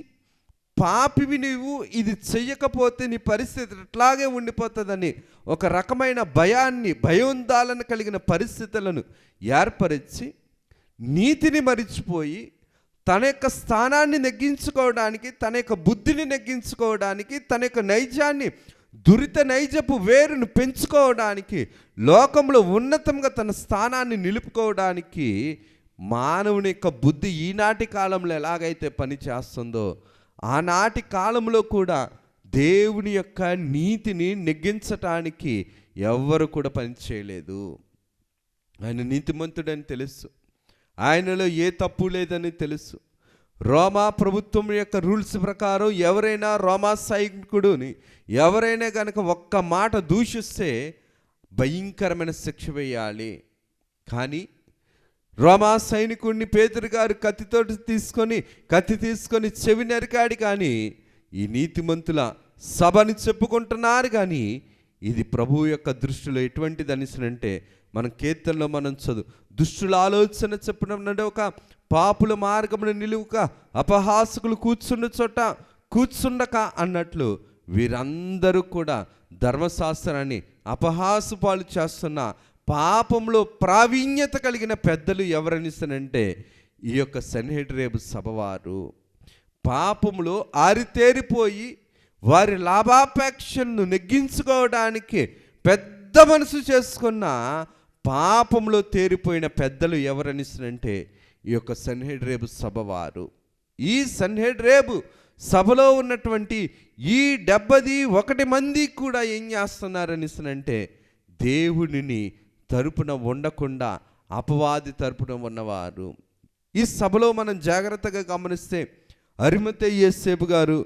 పాపివి నీవు ఇది చెయ్యకపోతే నీ పరిస్థితి అట్లాగే ఉండిపోతుందని ఒక రకమైన భయోందాలను కలిగిన పరిస్థితులను ఏర్పరిచి నీతిని మరిచిపోయి తన యొక్క స్థానాన్ని నెగ్గించుకోవడానికి, తన యొక్క బుద్ధిని నెగ్గించుకోవడానికి, తన యొక్క నైజాన్ని దురిత నైజపు వేరును పెంచుకోవడానికి, లోకంలో ఉన్నతంగా తన స్థానాన్ని నిలుపుకోవడానికి మానవుని యొక్క బుద్ధి ఈనాటి కాలంలో ఎలాగైతే పని చేస్తుందో ఆనాటి కాలంలో కూడా దేవుని యొక్క నీతిని నెగ్గించటానికి ఎవ్వరు కూడా పని చేయలేదు. ఆయన నీతిమంతుడని తెలుసు, ఆయనలో ఏ తప్పు లేదని తెలుసు. రోమా ప్రభుత్వం యొక్క రూల్స్ ప్రకారం ఎవరైనా రోమా సైనికుడుని ఎవరైనా కనుక ఒక్క మాట దూషిస్తే భయంకరమైన శిక్ష వేయాలి. కానీ రోమా సైనికుడిని పేతురు గారు కత్తి తీసుకొని చెవి నరికాడు. కానీ ఈ నీతిమంతుల సభని చెప్పుకుంటున్నారు. కానీ ఇది ప్రభువు యొక్క దృష్టిలో ఎటువంటిది అనిసనంటే, మన కీర్తనలో మనం దుష్టుల ఆలోచన చెప్పినప్పుడు ఒక పాపుల మార్గమును నిలువుక అపహాసకులు కూర్చున్న చోట కూర్చుండక అన్నట్లు వీరందరూ కూడా ధర్మశాస్త్రాన్ని అపహాసపాలు చేస్తున్న పాపంలో ప్రావీణ్యత కలిగిన పెద్దలు ఎవరనిస్తానంటే ఈ యొక్క సన్హెడ్రేబు సభవారు. పాపములో ఆరితేరిపోయి వారి లాభాపేక్షను నెగ్గించుకోవడానికి పెద్ద మనసు చేసుకున్న పాపంలో తేరిపోయిన పెద్దలు ఎవరనిసినంటే ఈ యొక్క సన్హెడ్రేబు సభ వారు. ఈ సన్హెడ్రేబు సభలో ఉన్నటువంటి ఈ 71 మంది కూడా ఏం చేస్తున్నారనిసినంటే దేవునిని తరపున ఉండకుండా అపవాది తరపున ఉన్నవారు. ఈ సభలో మనం జాగ్రత్తగా గమనిస్తే అరిమతయి యోసేపు గారు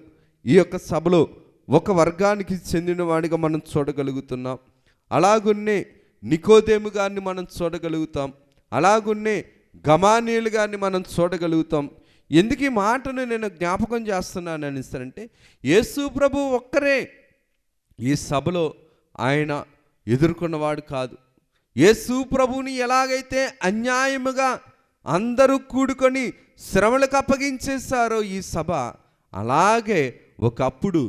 ఈ యొక్క సభలో ఒక వర్గానికి చెందినవాడిగా మనం చూడగలుగుతున్నాం. అలాగున్నే నికోదేము గారిని మనం చూడగలుగుతాం. అలాగున్నే గమానీయులు గారిని మనం చూడగలుగుతాం. ఎందుకు ఈ మాటను నేను జ్ఞాపకం చేస్తున్నాను అనిస్తానంటే యేసు ప్రభు ఒక్కరే ఈ సభలో ఆయన ఎదుర్కొన్నవాడు కాదు. యేసు ప్రభుని ఎలాగైతే అన్యాయముగా అందరూ కూడుకొని శ్రమలకు అప్పగించేశారో ఈ సభ, అలాగే ఒకప్పుడు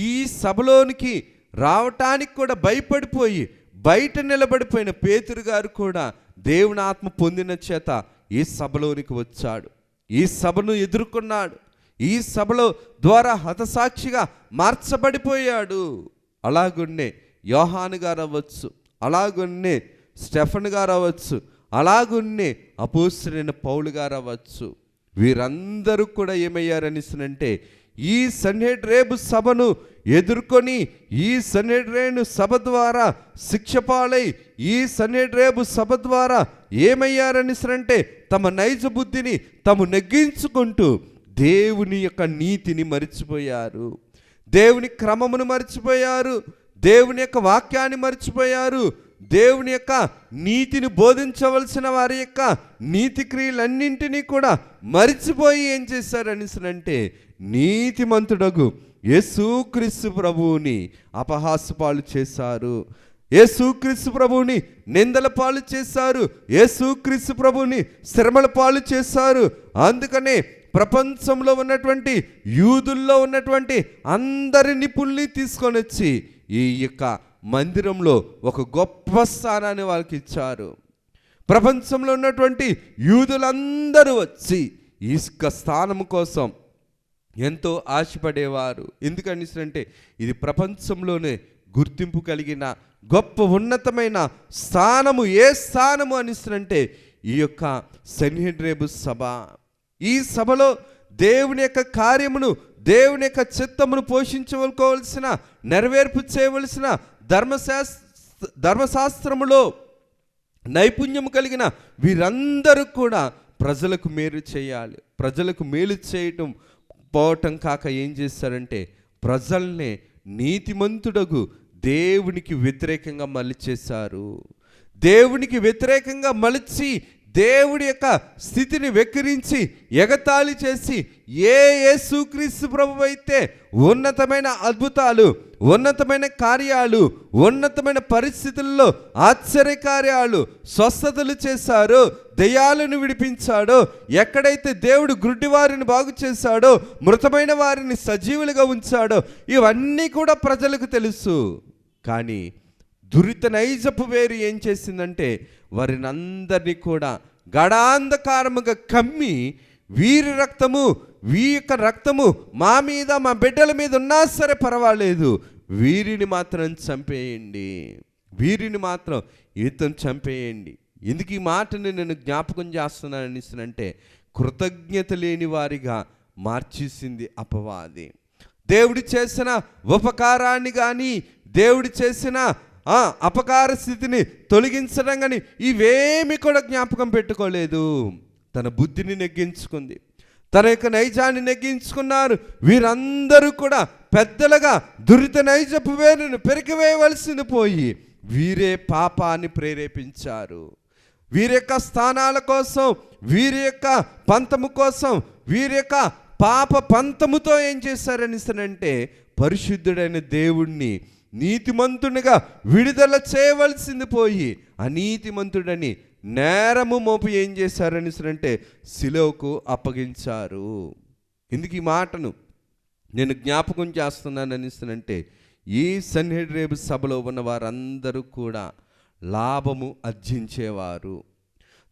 ఈ సభలోనికి రావటానికి కూడా భయపడిపోయి బయట నిలబడిపోయిన పేతురు గారు కూడా దేవుని ఆత్మ పొందిన చేత ఈ సభలోనికి వచ్చాడు. ఈ సభను ఎదుర్కొన్నాడు. ఈ సభలో ద్వారా హతసాక్షిగా మార్చబడిపోయాడు. అలాగున్నే యోహాను గారు అవ్వచ్చు, అలాగున్నే స్టెఫన్ గారు అవ్వచ్చు, అలాగున్నే అపోస్తలుడైన పౌలు గారు అవ్వచ్చు. వీరందరూ కూడా ఏమయ్యారనిసినంటే ఈ సన్హెడ్రేబు సభను ఎదుర్కొని ఈ సన్హెడ్రేబు సభ ద్వారా శిక్షపాలై ఈ సన్హెడ్రేబు సభ ద్వారా ఏమయ్యారనిసినంటే తమ నైజ బుద్ధిని తాము నెగ్గించుకుంటూ దేవుని యొక్క నీతిని మరిచిపోయారు, దేవుని క్రమమును మరిచిపోయారు, దేవుని యొక్క వాక్యాన్ని మరిచిపోయారు, దేవుని యొక్క నీతిని బోధించవలసిన వారి యొక్క నీతి క్రియలన్నింటినీ కూడా మరిచిపోయి ఏం చేశారనిసినంటే నీతిమంతుడగు యేసుక్రీస్తు ప్రభువుని అపహాస్యపాలు చేశారు, యేసుక్రీస్తు ప్రభువుని నిందల పాలు చేశారు, యేసుక్రీస్తు ప్రభువుని శ్రమల పాలు చేశారు. అందుకనే ప్రపంచంలో ఉన్నటువంటి యూదుల్లో ఉన్నటువంటి అందరి నిపుణుల్ని తీసుకొని వచ్చి ఈ యొక్క మందిరంలో ఒక గొప్ప స్థానాన్ని వాళ్ళకి ఇచ్చారు. ప్రపంచంలో ఉన్నటువంటి యూదులందరూ వచ్చి ఈ యొక్క స్థానం కోసం ఎంతో ఆశపడేవారు. ఎందుకనిసంటే ఇది ప్రపంచంలోనే గుర్తింపు కలిగిన గొప్ప ఉన్నతమైన స్థానము. ఏ స్థానము అనిసంటే ఈ యొక్క సన్హెడ్రేబు సభ. ఈ సభలో దేవుని యొక్క కార్యమును, దేవుని యొక్క చిత్తమును పోషించుకోవలసిన, నెరవేర్పు చేయవలసిన ధర్మశాస్త్రములో నైపుణ్యం కలిగిన వీరందరూ కూడా ప్రజలకు మేలు చేయాలి. ప్రజలకు మేలు చేయటం పోవటం కాక ఏం చేశారంటే ప్రజల్ని నీతిమంతుడగు దేవునికి వ్యతిరేకంగా మలిచేశారు. దేవునికి వ్యతిరేకంగా మలిచి దేవుడి యొక్క స్థితిని వెక్కిరించి ఎగతాళి చేసి యేసుక్రీస్తు ప్రభువు అయితే ఉన్నతమైన అద్భుతాలు, ఉన్నతమైన కార్యాలు, ఉన్నతమైన పరిస్థితుల్లో ఆశ్చర్యకార్యాలు, స్వస్థతలు చేశారో, దెయ్యాలను విడిపించాడో, ఎక్కడైతే దేవుడు గుడ్డి వారిని బాగు చేశాడో, మృతమైన వారిని సజీవులుగా ఉంచాడో, ఇవన్నీ కూడా ప్రజలకు తెలుసు. కానీ దురిత నైజపు వేరు ఏం చేసిందంటే వారిని అందరినీ కూడా గడాంధకారముగా కమ్మి వీరి రక్తము, యొక్క రక్తము మా మీద, మా బిడ్డల మీద ఉన్నా సరే పర్వాలేదు, వీరిని మాత్రం చంపేయండి, వీరిని మాత్రం ఈతను చంపేయండి. ఎందుకు ఈ మాటని నేను జ్ఞాపకం చేస్తున్నానంటే కృతజ్ఞత లేని వారిగా మార్చేసింది అపవాది. దేవుడు చేసిన ఉపకారాన్ని కానీ, దేవుడు చేసిన అపకార స్థితిని తొలగించడం కానీ ఇవేమి కూడా జ్ఞాపకం పెట్టుకోలేదు. తన బుద్ధిని నెగ్గించుకుంది, తన యొక్క నైజాన్ని నెగ్గించుకున్నారు. వీరందరూ కూడా పెద్దలుగా దురిత నైజపు వేరును పెరికివేయవలసింది పోయి వీరే పాపాన్ని ప్రేరేపించారు. వీరి యొక్క స్థానాల కోసం, వీరి యొక్క పంతము కోసం, వీరి యొక్క పాప పంతముతో ఏం చేశారనిసనంటే పరిశుద్ధుడైన దేవుణ్ణి నీతిమంతునిగా విడుదల చేయవలసింది పోయి అనీతిమంతుడని నేరము మోపి ఏం చేశారనిసనంటే శిలువకు అప్పగించారు. ఎందుకు ఈ మాటను నేను జ్ఞాపకం చేస్తున్నాననిసనంటే ఈ సన్హెడ్రేబు సభలో ఉన్న వారందరూ కూడా లాభము ఆర్జించేవారు.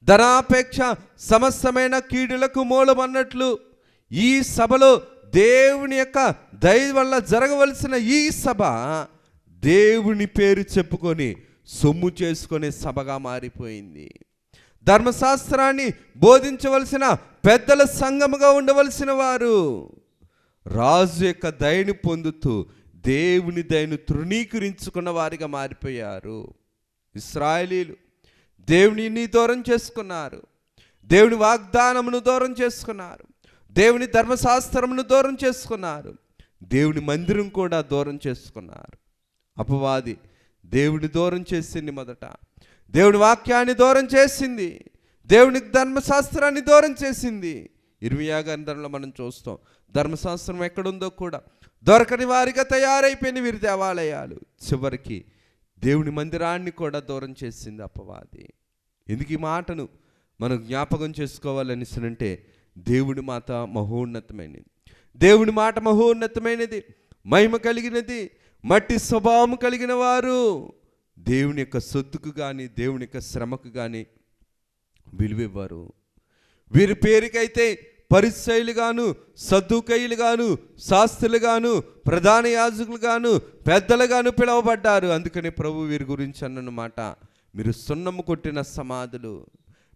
ధనాపేక్ష సమస్తమైన కీడులకు మూలం అన్నట్లు ఈ సభలో దేవుని యొక్క దయ వల్ల జరగవలసిన ఈ సభ దేవుని పేరు చెప్పుకొని సొమ్ము చేసుకునే సభగా మారిపోయింది. ధర్మశాస్త్రాన్ని బోధించవలసిన పెద్దల సంఘముగా ఉండవలసిన వారు రాజు యొక్క దయను పొందుతూ దేవుని దయను తృణీకరించుకున్న వారిగా మారిపోయారు. ఇశ్రాయేలీలు దేవునిని దూరం చేసుకున్నారు, దేవుని వాగ్దానమును దూరం చేసుకున్నారు, దేవుని ధర్మశాస్త్రమును దూరం చేసుకున్నారు, దేవుని మందిరం కూడా దూరం చేసుకున్నారు. అపవాది దేవుని దూరం చేసింది, మొదట దేవుని వాక్యాన్ని దూరం చేసింది, దేవుని ధర్మశాస్త్రాన్ని దూరం చేసింది. ఇర్మియా గ్రంథంలో మనం చూస్తాం, ధర్మశాస్త్రం ఎక్కడుందో కూడా దొరకని వారిగా తయారైపోయిన వీరి దేవాలయాలు. చివరికి దేవుని మందిరాన్ని కూడా దూరం చేసింది అపవాది. ఎందుకు ఈ మాటను మనం జ్ఞాపకం చేసుకోవాలనిసనంటే, దేవుని మాట మహోన్నతమైనది, దేవుని మాట మహోన్నతమైనది, మహిమ కలిగినది. మట్టి స్వభావం కలిగిన వారు దేవుని యొక్క సొత్తుకు కానీ దేవుని యొక్క శ్రమకు కానీ విలువివ్వరు. వీరి పేరుకైతే పరిసయ్యులుగాను, సద్దూకయ్యులుగాను, శాస్త్రులుగాను, ప్రధాన యాజకులుగాను, పెద్దలుగాను పిలువబడ్డారు. అందుకని ప్రభు వీరి గురించి అన్నమాట, మీరు సున్నము కొట్టిన సమాధులు,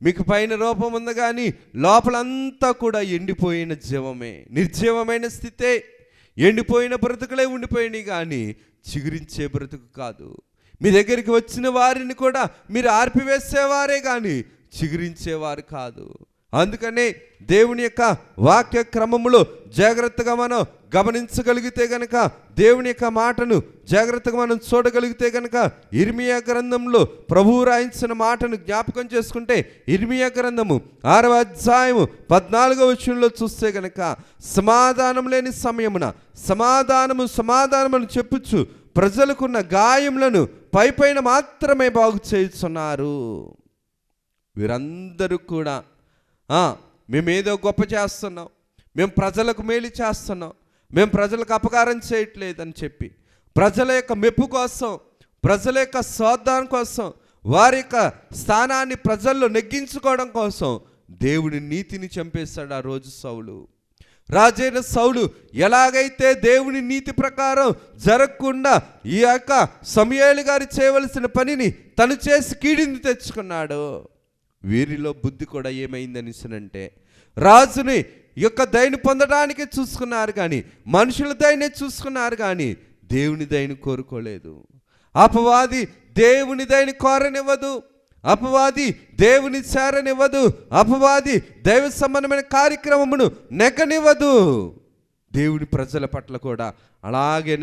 మీకు పైన రూపం ఉంది కానీ లోపలంతా కూడా ఎండిపోయిన జీవమే, నిర్జీవమైన స్థితే, ఎండిపోయిన బ్రతుకులే ఉండిపోయినాయి కానీ చిగురించే బ్రతుకు కాదు. మీ దగ్గరికి వచ్చిన వారిని కూడా మీరు ఆర్పివేసేవారే కానీ చిగురించేవారు కాదు. అందుకనే దేవుని యొక్క వాక్య క్రమములో జాగ్రత్తగా మనం గమనించగలిగితే గనక, దేవుని యొక్క మాటను జాగ్రత్తగా మనం చూడగలిగితే గనక, ఇర్మియా గ్రంథంలో ప్రభువు రాయించిన మాటను జ్ఞాపకం చేసుకుంటే, ఇర్మియా గ్రంథము 6వ అధ్యాయము 14వ వచనంలో చూస్తే గనక, సమాధానం లేని సమయమున సమాధానము చెప్పుచు ప్రజలకున్న గాయములను పైపైన మాత్రమే బాగు చేయుచున్నారు. వీరందరూ కూడా మేమేదో గొప్ప చేస్తున్నాం, మేము ప్రజలకు మేలు చేస్తున్నాం, మేము ప్రజలకు అపకారం చేయట్లేదని చెప్పి ప్రజల యొక్క మెప్పు కోసం, ప్రజల యొక్క స్వార్థం కోసం, వారి యొక్క స్థానాన్ని ప్రజల్లో నెగ్గించుకోవడం కోసం దేవుని నీతిని చంపేశాడు ఆ రోజు సౌలు. రాజైన సౌలు ఎలాగైతే దేవుని నీతి ప్రకారం జరగకుండా ఈ యొక్క సమూయేలు గారు చేయవలసిన పనిని తను చేసి కీడింది తెచ్చుకున్నాడు, వీరిలో బుద్ధి కూడా ఏమైందనిసనంటే, రాజుని యొక్క దయను పొందడానికి చూసుకున్నారు కానీ, మనుషుల దయనే చూసుకున్నారు కానీ దేవుని దయను కోరుకోలేదు. అపవాది దేవుని దయని కోరనివ్వదు, అపవాది దేవుని చేరనివ్వదు, అపవాది దైవ సంబంధమైన కార్యక్రమమును నెగ్గనివ్వదు. దేవుని ప్రజల పట్ల కూడా అలాగే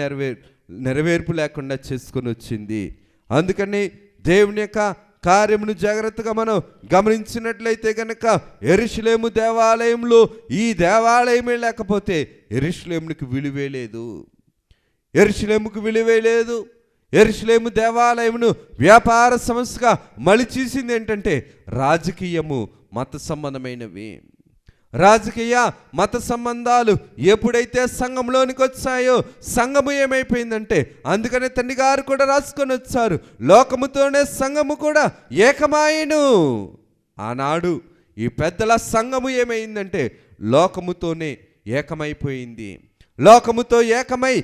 నెరవేర్పు లేకుండా చేసుకొని వచ్చింది. అందుకని దేవుని యొక్క కార్యమును జాగ్రత్తగా మనం గమనించినట్లయితే కనుక, యెరూషలేము దేవాలయంలో ఈ దేవాలయమే లేకపోతే యెరూషలేమునికి విలువే లేదు. యెరూషలేముకు విలువే లేదు. యెరూషలేము దేవాలయమును వ్యాపార సంస్థగా మలిచేసింది ఏంటంటే రాజకీయము, మత సంబంధమైనవి. రాజకీయ మత సంబంధాలు ఎప్పుడైతే సంఘంలోనికి వచ్చాయో సంఘము ఏమైపోయిందంటే, అందుకనే తండ్రి గారు కూడా రాసుకొని వచ్చారు, లోకముతోనే సంఘము కూడా ఏకమాయను. ఆనాడు ఈ పెద్దల సంఘము ఏమైందంటే లోకముతోనే ఏకమైపోయింది. లోకముతో ఏకమై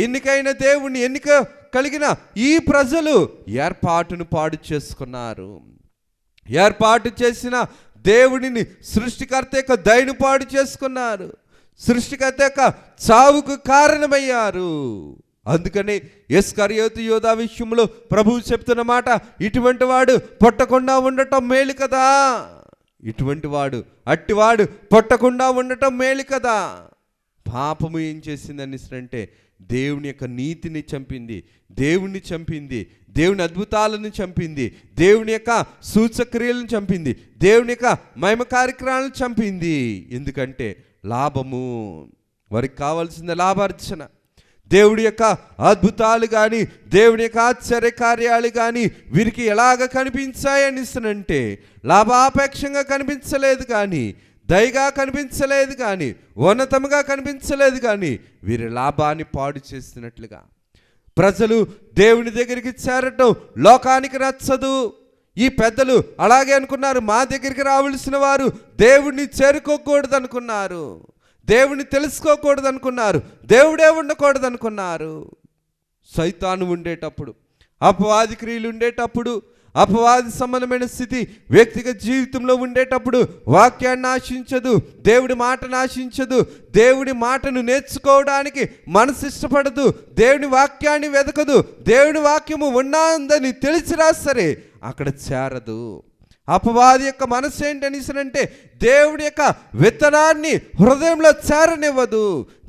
ఎన్నికైన దేవుని ఎన్నిక కలిగిన ఈ ప్రజలు ఏర్పాటును పాడు చేసుకున్నారు. ఏర్పాటు చేసిన దేవుడిని, సృష్టికర్త యొక్క దయను పాడు చేసుకున్నారు. సృష్టికర్త యొక్క చావుకు కారణమయ్యారు. అందుకని ఇస్కరియోతు యోధా విషయంలో ప్రభువు చెప్తున్న మాట, ఇటువంటి వాడు పుట్టకుండా ఉండటం మేలు కదా, అట్టివాడు పుట్టకుండా ఉండటం మేలు కదా. పాపము ఏం చేసిందని అంటే దేవుని యొక్క నీతిని చంపింది, దేవుణ్ణి చంపింది, దేవుని అద్భుతాలను చంపింది, దేవుని యొక్క సూచక్రియలను చంపింది, దేవుని యొక్క మహిమ కార్యక్రమాలను చంపింది. ఎందుకంటే లాభము, వారికి కావాల్సిన లాభార్జన. దేవుడి యొక్క అద్భుతాలు కానీ, దేవుని యొక్క ఆశ్చర్య కార్యాలు కానీ వీరికి ఎలాగ కనిపించాయనిస్తనంటే లాభాపేక్షంగా కనిపించలేదు కానీ, దయగా కనిపించలేదు కానీ, ఉన్నతముగా కనిపించలేదు కానీ వీరి లాభాన్ని పాడు చేస్తున్నట్లుగా. ప్రజలు దేవుని దగ్గరికి చేరటం లోకానికి నచ్చదు. ఈ పెద్దలు అలాగే అనుకున్నారు, మా దగ్గరికి రావలసిన వారు దేవుణ్ణి చేరుకోకూడదు అనుకున్నారు. దేవుని తెలుసుకోకూడదు అనుకున్నారు, దేవుడే ఉండకూడదు అనుకున్నారు. సైతాను ఉండేటప్పుడు, అపవాది క్రియలు ఉండేటప్పుడు, అపవాది సంబంధమైన స్థితి వ్యక్తిగత జీవితంలో ఉండేటప్పుడు వాక్యాన్ని ఆశించదు, దేవుడి మాటను ఆశించదు, దేవుడి మాటను నేర్చుకోవడానికి మనసు ఇష్టపడదు, దేవుని వాక్యాన్ని వెతకదు, దేవుని వాక్యము ఉన్నదని తెలిసిరా సరే అక్కడ చేరదు. అపవాది యొక్క మనసు ఏంటనిసనంటే దేవుడి యొక్క విత్తనాన్ని హృదయంలో చేరనివ్వదు,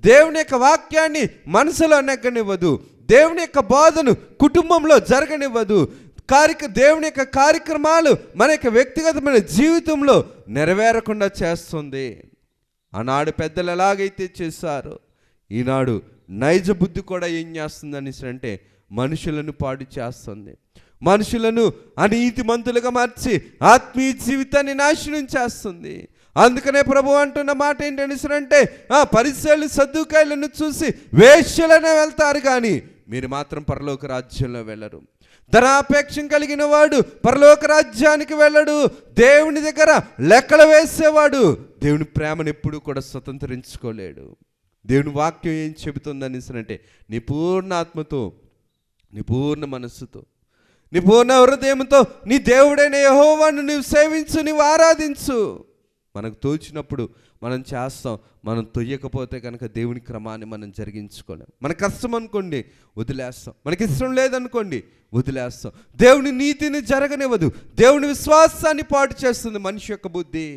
దేవుని యొక్క వాక్యాన్ని మనసులో నెగ్గనివ్వదు, దేవుని యొక్క బోధను కుటుంబంలో జరగనివ్వదు, దేవుని యొక్క కార్యక్రమాలు మన యొక్క వ్యక్తిగతమైన జీవితంలో నెరవేరకుండా చేస్తుంది. ఆనాడు పెద్దలు ఎలాగైతే చేశారో ఈనాడు నైజ బుద్ధి కూడా ఏం చేస్తుంది అనేసి అంటే మనుషులను పాడు చేస్తుంది, మనుషులను అనీతిమంతులుగా మార్చి ఆత్మీయ జీవితాన్ని నాశనం చేస్తుంది. అందుకనే ప్రభు అంటున్న మాట ఏంటనిసరంటే పరిసయ్యులు సద్దూకాయలను చూసి వేశ్యలనే వెళ్తారు కానీ మీరు మాత్రం పరలోక రాజ్యంలో వెళ్ళరు. ధనాపేక్షం కలిగిన వాడు పరలోక రాజ్యానికి వెళ్ళడు. దేవుని దగ్గర లెక్కలు వేసేవాడు దేవుని ప్రేమను ఎప్పుడూ కూడా స్వతంత్రించుకోలేడు. దేవుని వాక్యం ఏం చెబుతుందనిసరంటే నీ పూర్ణ ఆత్మతో, నీ పూర్ణ మనస్సుతో, నీ పూర్ణ హృదయంతో నీ దేవుడైన యెహోవాను నీవు సేవించు, నీవు ఆరాధించు. మనకు తోచినప్పుడు మనం చేస్తాం, మనం తొయ్యకపోతే కనుక దేవుని క్రమాన్ని మనం జరిగించుకోలేం. మన కష్టం అనుకోండి వదిలేస్తాం, మనకి ఇష్టం లేదనుకోండి వదిలేస్తాం. దేవుని నీతిని జరగనివ్వదు, దేవుని విశ్వాసాన్ని పాటు చేస్తుంది మనిషి యొక్క బుద్ధి.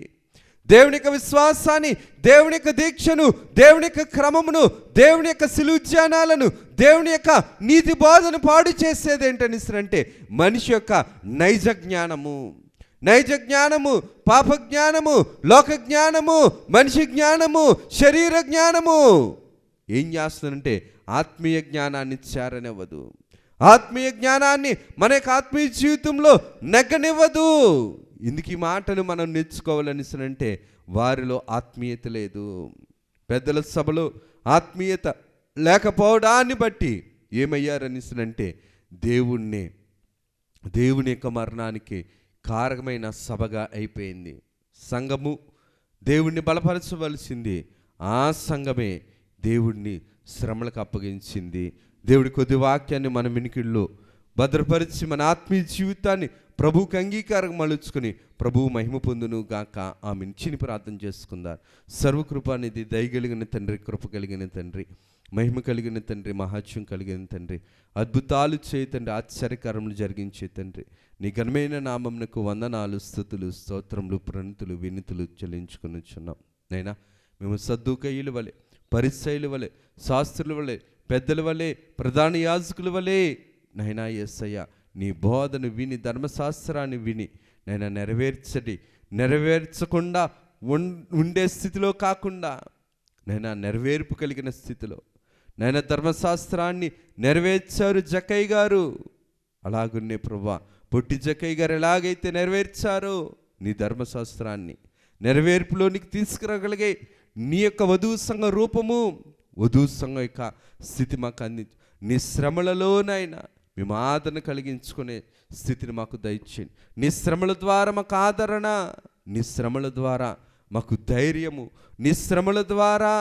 దేవుని యొక్క విశ్వాసాన్ని, దేవుని యొక్క దీక్షను, దేవుని యొక్క క్రమమును, దేవుని యొక్క సిలుధ్యానాలను, దేవుని యొక్క నీతి బోధను పాడు చేసేది ఏంటనిసరంటే మనిషి యొక్క నైజ జ్ఞానము. నైజ జ్ఞానము, పాప జ్ఞానము, లోక జ్ఞానము, మనిషి జ్ఞానము, శరీర జ్ఞానము ఏం చేస్తుందంటే ఆత్మీయ జ్ఞానాన్ని చేరనివ్వదు, ఆత్మీయ జ్ఞానాన్ని మన యొక్క ఆత్మీయ జీవితంలో నెగ్గనివ్వదు. ఇందుకు ఈ మాటను మనం నేర్చుకోవాలనిసనంటే వారిలో ఆత్మీయత లేదు. పెద్దల సభలో ఆత్మీయత లేకపోవడాన్ని బట్టి ఏమయ్యారనిసనంటే దేవుని యొక్క మరణానికి కారకమైన సభగా అయిపోయింది. సంఘము దేవుణ్ణి బలపరచవలసింది, ఆ సంఘమే దేవుణ్ణి శ్రమలకు అప్పగించింది. దేవుడి కొద్ది వాక్యాన్ని మన వినికిడిలో భద్రపరిచి మన ఆత్మీయ జీవితాన్ని ప్రభువుకి అంగీకారం మలుచుకుని ప్రభువు మహిమ పొందును గాక. ఆమె చిన్ని ప్రార్థన చేసుకుందాం. సర్వకృపానిధి, దయగలిగిన తండ్రి, కృప కలిగిన తండ్రి, మహిమ కలిగిన తండ్రి, మహాత్యం కలిగిన తండ్రి, అద్భుతాలు చేయ తండ్రి, ఆశ్చర్యకరములు జరిగించే తండ్రి, నీ ఘనమైన నామమునకు వందనాలు, స్తుతులు, స్తోత్రములు, ప్రణతులు, వినతులు చెల్లించుకొనిచున్నాం. నైనా మేము సద్దూకయ్యుల వలె, పరిసయ్యుల వలె, శాస్త్రుల వలె, పెద్దల వలె, ప్రధాన యాజకుల వలె నైనా యేసయ్య నీ బోధను విని, ధర్మశాస్త్రాన్ని విని నైనా నెరవేర్చకుండా ఉండే స్థితిలో కాకుండా నైనా నెరవేర్పు కలిగిన స్థితిలో నైనా ధర్మశాస్త్రాన్ని నెరవేర్చారు జక్కయ్య గారు. అలాగున్నే ప్రభువా, పొట్టి జక్కయ్య గారు ఎలాగైతే నెరవేర్చారో నీ ధర్మశాస్త్రాన్ని నెరవేర్పులోనికి తీసుకురాగలిగే నీ యొక్క వధువు సంఘ రూపము, వధువు సంఘం యొక్క స్థితి మాకు అందించు. నీ శ్రమలలోనైనా మేము ఆదరణ కలిగించుకునే స్థితిని మాకు దయచేయండి. నీ శ్రమల ద్వారా మాకు ఆదరణ, నీ శ్రమల ద్వారా మాకు ధైర్యము, నీ శ్రమల ద్వారా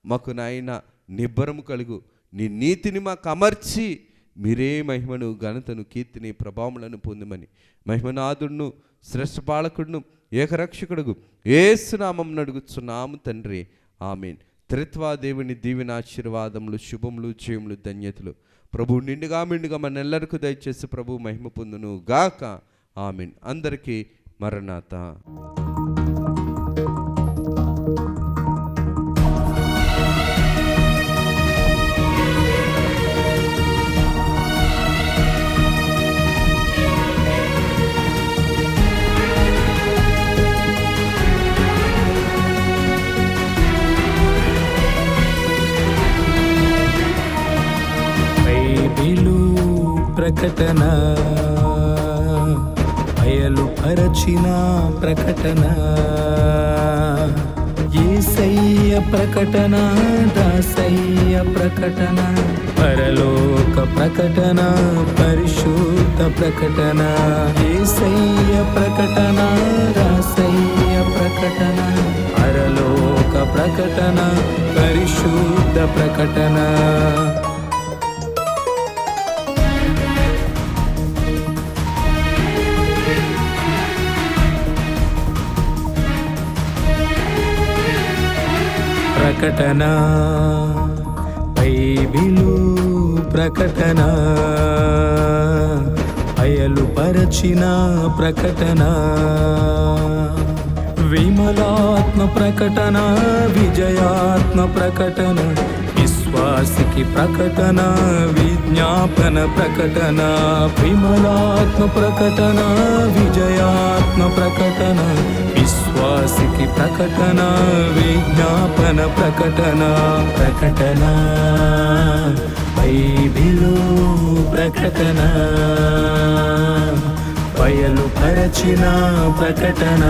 మాకు నాయన నిబ్బరము కలుగు. నీ నీతిని మాకు అమర్చి మీరే మహిమను, ఘనతను, కీర్తిని, ప్రభావములను పొందమని మహిమనాథుడును, శ్రేష్ఠ పాలకుడును, ఏకరక్షకుడుగు యేసు నామమున అడుగుచున్నాము తండ్రి, ఆమేన్. త్రిత్వా దేవుని దీవెన, ఆశీర్వాదములు, శుభములు, జయములు, ధన్యతలు ప్రభు నిండుగా మెండుగా మనెల్లరికూ దయచేసి ప్రభు మహిమ పొందును గాక. ఆమేన్. అందరికీ మరణాత. ప్రకటన బయలుపరచిన ప్రకటన, యేసయ్య ప్రకటన, దాసయ్య ప్రకటన, పరలోక ప్రకటన, పరిశుద్ధ ప్రకటన, యేసయ్య ప్రకటన, దాసయ్య ప్రకటన, పరలోక ప్రకటన పరిశుద్ధ ప్రకటన. ప్రకటన బైబిలు ప్రకటన బయలుపరచిన ప్రకటన విమలాత్మ ప్రకటన విజయాత్మ ప్రకటన విశ్వాసికి ప్రకటన విజ్ఞాపన ప్రకటన విమలాత్మ ప్రకటన విజయాత్మ ప్రకటన విశ్వాసికి ప్రకటన విజ్ఞాపన ప్రకటన. ప్రకటన బైబిలు ప్రకటన బయలుపరచిన ప్రకటన.